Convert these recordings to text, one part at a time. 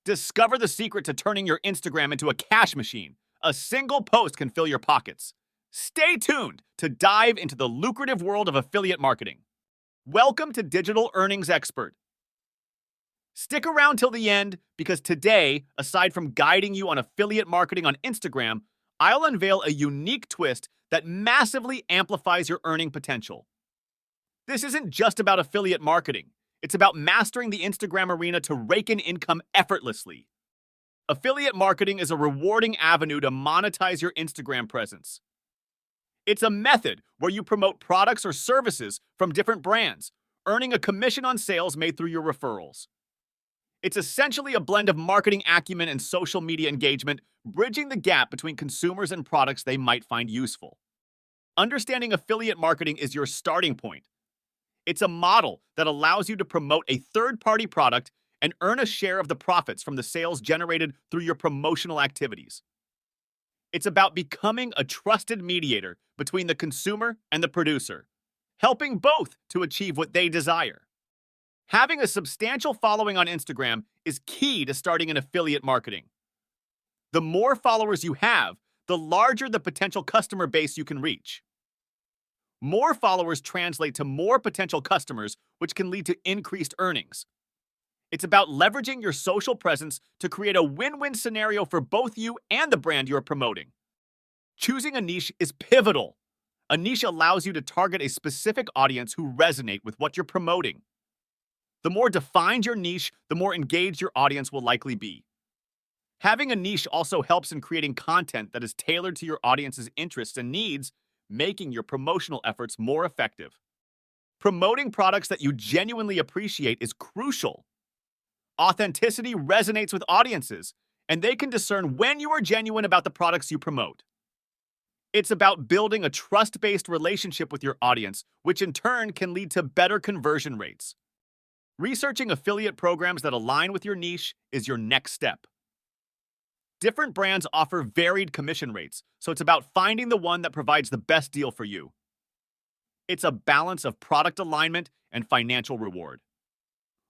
Discover the secret to turning your Instagram into a cash machine. A single post can fill your pockets. Stay tuned to dive into the lucrative world of affiliate marketing. Welcome to Digital Earnings Expert. Stick around till the end because today, aside from guiding you on affiliate marketing on Instagram, I'll unveil a unique twist that massively amplifies your earning potential. This isn't just about affiliate marketing. It's about mastering the Instagram arena to rake in income effortlessly. Affiliate marketing is a rewarding avenue to monetize your Instagram presence. It's a method where you promote products or services from different brands, earning a commission on sales made through your referrals. It's essentially a blend of marketing acumen and social media engagement, bridging the gap between consumers and products they might find useful. Understanding affiliate marketing is your starting point. It's a model that allows you to promote a third-party product and earn a share of the profits from the sales generated through your promotional activities. It's about becoming a trusted mediator between the consumer and the producer, helping both to achieve what they desire. Having a substantial following on Instagram is key to starting in affiliate marketing. The more followers you have, the larger the potential customer base you can reach. More followers translate to more potential customers, which can lead to increased earnings. It's about leveraging your social presence to create a win-win scenario for both you and the brand you're promoting. Choosing a niche is pivotal. A niche allows you to target a specific audience who resonate with what you're promoting. The more defined your niche, the more engaged your audience will likely be. Having a niche also helps in creating content that is tailored to your audience's interests and needs, making your promotional efforts more effective. Promoting products that you genuinely appreciate is crucial. Authenticity resonates with audiences, and they can discern when you are genuine about the products you promote. It's about building a trust-based relationship with your audience, which in turn can lead to better conversion rates. Researching affiliate programs that align with your niche is your next step. Different brands offer varied commission rates, so it's about finding the one that provides the best deal for you. It's a balance of product alignment and financial reward.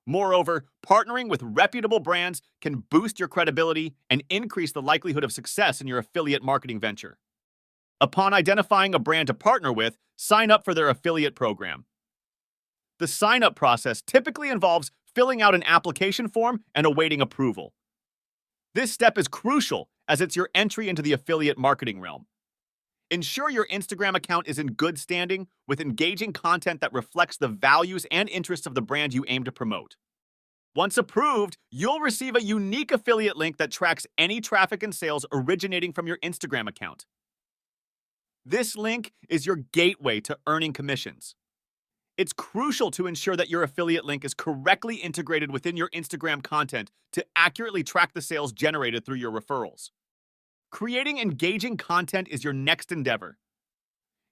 Moreover, partnering with reputable brands can boost your credibility and increase the likelihood of success in your affiliate marketing venture. Upon identifying a brand to partner with, sign up for their affiliate program. The sign-up process typically involves filling out an application form and awaiting approval. This step is crucial as it's your entry into the affiliate marketing realm. Ensure your Instagram account is in good standing with engaging content that reflects the values and interests of the brand you aim to promote. Once approved, you'll receive a unique affiliate link that tracks any traffic and sales originating from your Instagram account. This link is your gateway to earning commissions. It's crucial to ensure that your affiliate link is correctly integrated within your Instagram content to accurately track the sales generated through your referrals. Creating engaging content is your next endeavor.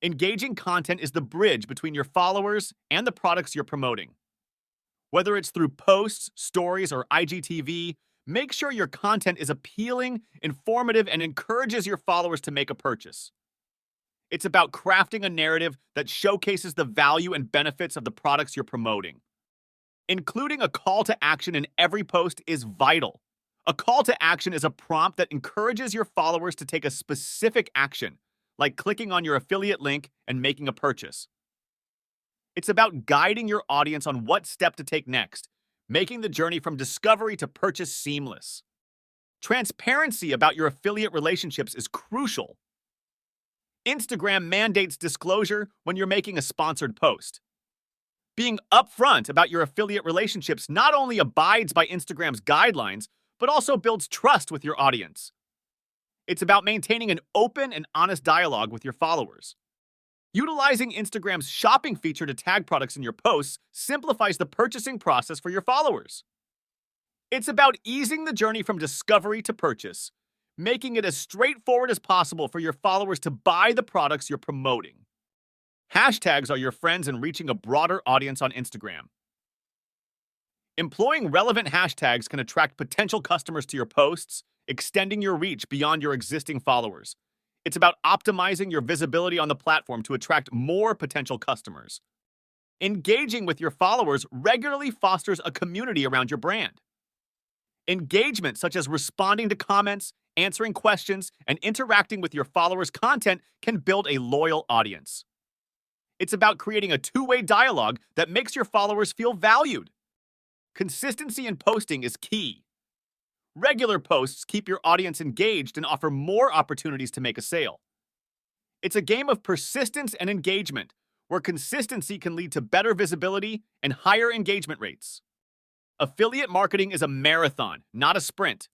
Engaging content is the bridge between your followers and the products you're promoting. Whether it's through posts, stories, or IGTV, make sure your content is appealing, informative, and encourages your followers to make a purchase. It's about crafting a narrative that showcases the value and benefits of the products you're promoting. Including a call to action in every post is vital. A call to action is a prompt that encourages your followers to take a specific action, like clicking on your affiliate link and making a purchase. It's about guiding your audience on what step to take next, making the journey from discovery to purchase seamless. Transparency about your affiliate relationships is crucial. Instagram mandates disclosure when you're making a sponsored post. Being upfront about your affiliate relationships not only abides by Instagram's guidelines, but also builds trust with your audience. It's about maintaining an open and honest dialogue with your followers. Utilizing Instagram's shopping feature to tag products in your posts simplifies the purchasing process for your followers. It's about easing the journey from discovery to purchase, making it as straightforward as possible for your followers to buy the products you're promoting. Hashtags are your friends in reaching a broader audience on Instagram. Employing relevant hashtags can attract potential customers to your posts, extending your reach beyond your existing followers. It's about optimizing your visibility on the platform to attract more potential customers. Engaging with your followers regularly fosters a community around your brand. Engagement, such as responding to comments, answering questions, and interacting with your followers' content, can build a loyal audience. It's about creating a two-way dialogue that makes your followers feel valued. Consistency in posting is key. Regular posts keep your audience engaged and offer more opportunities to make a sale. It's a game of persistence and engagement, where consistency can lead to better visibility and higher engagement rates. Affiliate marketing is a marathon, not a sprint.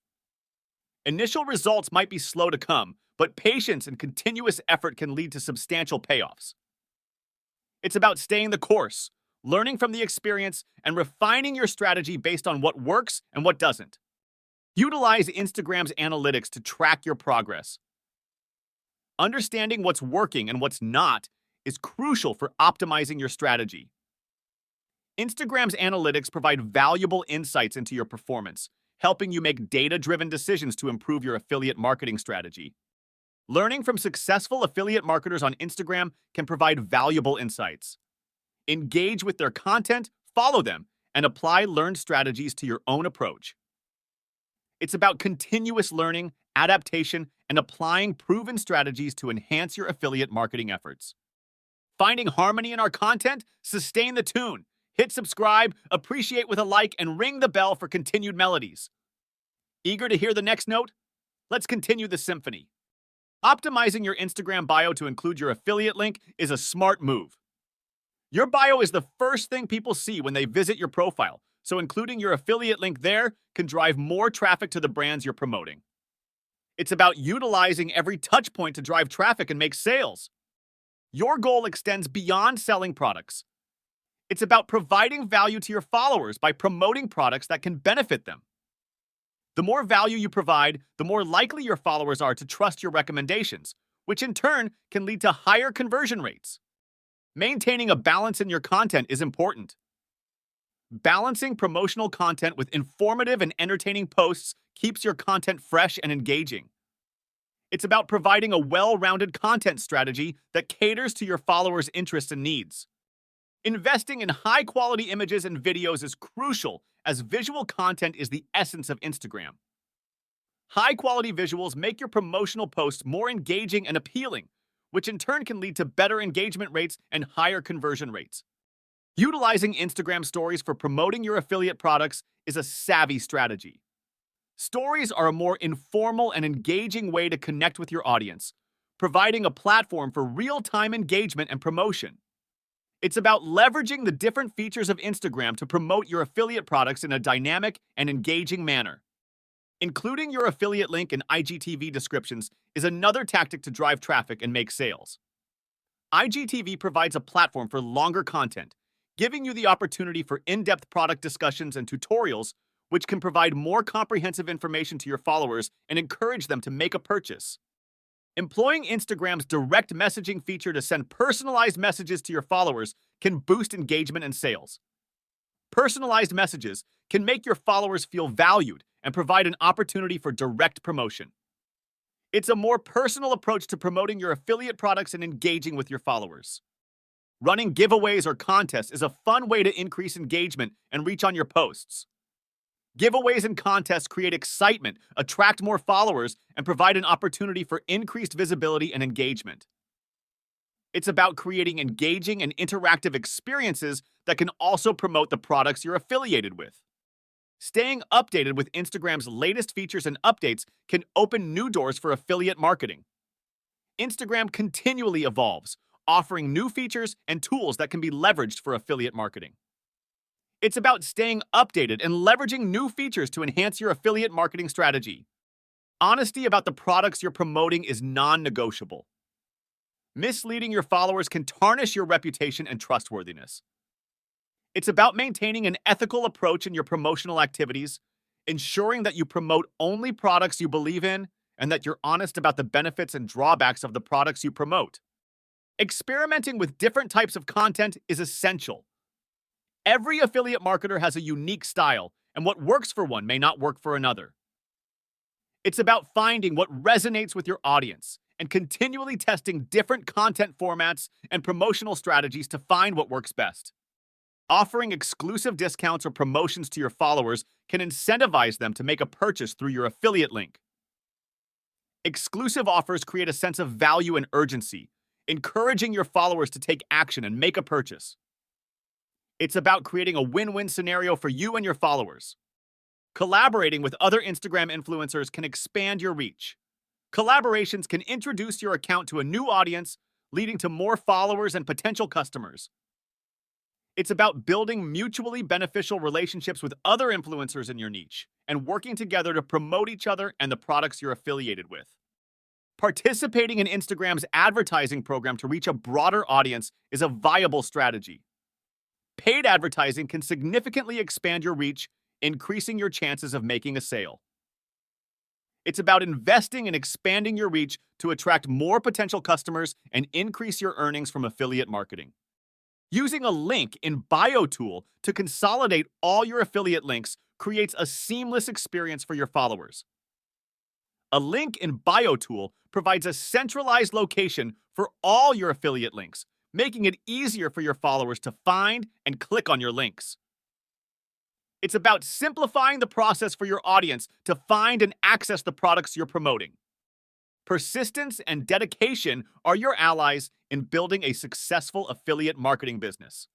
Initial results might be slow to come, but patience and continuous effort can lead to substantial payoffs. It's about staying the course, learning from the experience, and refining your strategy based on what works and what doesn't. Utilize Instagram's analytics to track your progress. Understanding what's working and what's not is crucial for optimizing your strategy. Instagram's analytics provide valuable insights into your performance, helping you make data-driven decisions to improve your affiliate marketing strategy. Learning from successful affiliate marketers on Instagram can provide valuable insights. Engage with their content, follow them, and apply learned strategies to your own approach. It's about continuous learning, adaptation, and applying proven strategies to enhance your affiliate marketing efforts. Finding harmony in our content? Sustain the tune. Hit subscribe, appreciate with a like, and ring the bell for continued melodies. Eager to hear the next note? Let's continue the symphony. Optimizing your Instagram bio to include your affiliate link is a smart move. Your bio is the first thing people see when they visit your profile, so including your affiliate link there can drive more traffic to the brands you're promoting. It's about utilizing every touch point to drive traffic and make sales. Your goal extends beyond selling products. It's about providing value to your followers by promoting products that can benefit them. The more value you provide, the more likely your followers are to trust your recommendations, which in turn can lead to higher conversion rates. Maintaining a balance in your content is important. Balancing promotional content with informative and entertaining posts keeps your content fresh and engaging. It's about providing a well-rounded content strategy that caters to your followers' interests and needs. Investing in high-quality images and videos is crucial, as visual content is the essence of Instagram. High-quality visuals make your promotional posts more engaging and appealing, which in turn can lead to better engagement rates and higher conversion rates. Utilizing Instagram stories for promoting your affiliate products is a savvy strategy. Stories are a more informal and engaging way to connect with your audience, providing a platform for real-time engagement and promotion. It's about leveraging the different features of Instagram to promote your affiliate products in a dynamic and engaging manner. Including your affiliate link in IGTV descriptions is another tactic to drive traffic and make sales. IGTV provides a platform for longer content, giving you the opportunity for in-depth product discussions and tutorials, which can provide more comprehensive information to your followers and encourage them to make a purchase. Employing Instagram's direct messaging feature to send personalized messages to your followers can boost engagement and sales. Personalized messages can make your followers feel valued and provide an opportunity for direct promotion. It's a more personal approach to promoting your affiliate products and engaging with your followers. Running giveaways or contests is a fun way to increase engagement and reach on your posts. Giveaways and contests create excitement, attract more followers, and provide an opportunity for increased visibility and engagement. It's about creating engaging and interactive experiences that can also promote the products you're affiliated with. Staying updated with Instagram's latest features and updates can open new doors for affiliate marketing. Instagram continually evolves, offering new features and tools that can be leveraged for affiliate marketing. It's about staying updated and leveraging new features to enhance your affiliate marketing strategy. Honesty about the products you're promoting is non-negotiable. Misleading your followers can tarnish your reputation and trustworthiness. It's about maintaining an ethical approach in your promotional activities, ensuring that you promote only products you believe in, and that you're honest about the benefits and drawbacks of the products you promote. Experimenting with different types of content is essential. Every affiliate marketer has a unique style, and what works for one may not work for another. It's about finding what resonates with your audience and continually testing different content formats and promotional strategies to find what works best. Offering exclusive discounts or promotions to your followers can incentivize them to make a purchase through your affiliate link. Exclusive offers create a sense of value and urgency, encouraging your followers to take action and make a purchase. It's about creating a win-win scenario for you and your followers. Collaborating with other Instagram influencers can expand your reach. Collaborations can introduce your account to a new audience, leading to more followers and potential customers. It's about building mutually beneficial relationships with other influencers in your niche and working together to promote each other and the products you're affiliated with. Participating in Instagram's advertising program to reach a broader audience is a viable strategy. Paid advertising can significantly expand your reach, increasing your chances of making a sale. It's about investing and expanding your reach to attract more potential customers and increase your earnings from affiliate marketing. Using a link in bio tool to consolidate all your affiliate links creates a seamless experience for your followers. A link in bio tool provides a centralized location for all your affiliate links, making it easier for your followers to find and click on your links. It's about simplifying the process for your audience to find and access the products you're promoting. Persistence and dedication are your allies in building a successful affiliate marketing business.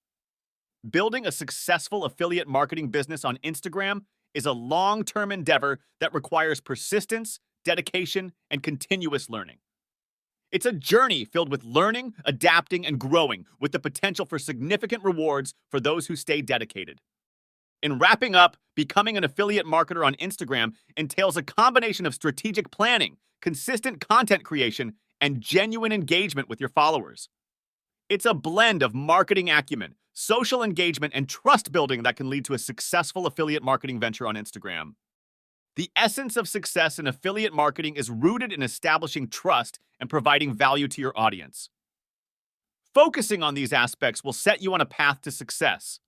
Building a successful affiliate marketing business on Instagram is a long-term endeavor that requires persistence, dedication, and continuous learning. It's a journey filled with learning, adapting, and growing, with the potential for significant rewards for those who stay dedicated. In wrapping up, becoming an affiliate marketer on Instagram entails a combination of strategic planning, consistent content creation, and genuine engagement with your followers. It's a blend of marketing acumen, social engagement, and trust building that can lead to a successful affiliate marketing venture on Instagram. The essence of success in affiliate marketing is rooted in establishing trust and providing value to your audience. Focusing on these aspects will set you on a path to success.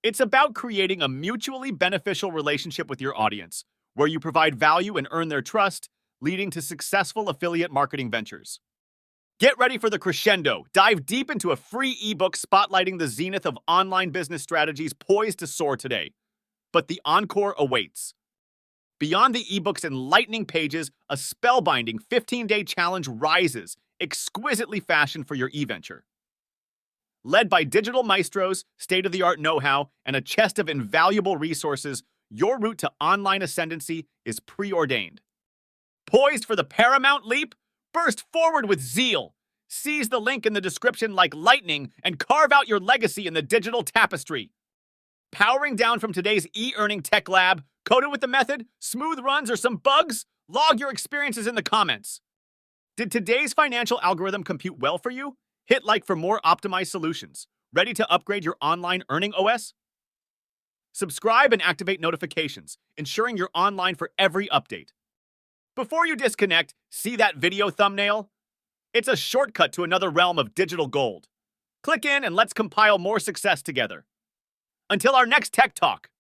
It's about creating a mutually beneficial relationship with your audience, where you provide value and earn their trust, leading to successful affiliate marketing ventures. Get ready for the crescendo. Dive deep into a free ebook spotlighting the zenith of online business strategies poised to soar today. But the encore awaits. Beyond the ebook's enlightening pages, a spellbinding 15-day challenge rises, exquisitely fashioned for your e-venture. Led by digital maestros, state-of-the-art know-how, and a chest of invaluable resources, your route to online ascendancy is preordained. Poised for the paramount leap? Burst forward with zeal. Seize the link in the description like lightning and carve out your legacy in the digital tapestry. Powering down from today's e-earning tech lab, coded with the method, smooth runs, or some bugs? Log your experiences in the comments. Did today's financial algorithm compute well for you? Hit like for more optimized solutions. Ready to upgrade your online earning OS? Subscribe and activate notifications, ensuring you're online for every update. Before you disconnect, see that video thumbnail? It's a shortcut to another realm of digital gold. Click in and let's compile more success together. Until our next Tech Talk.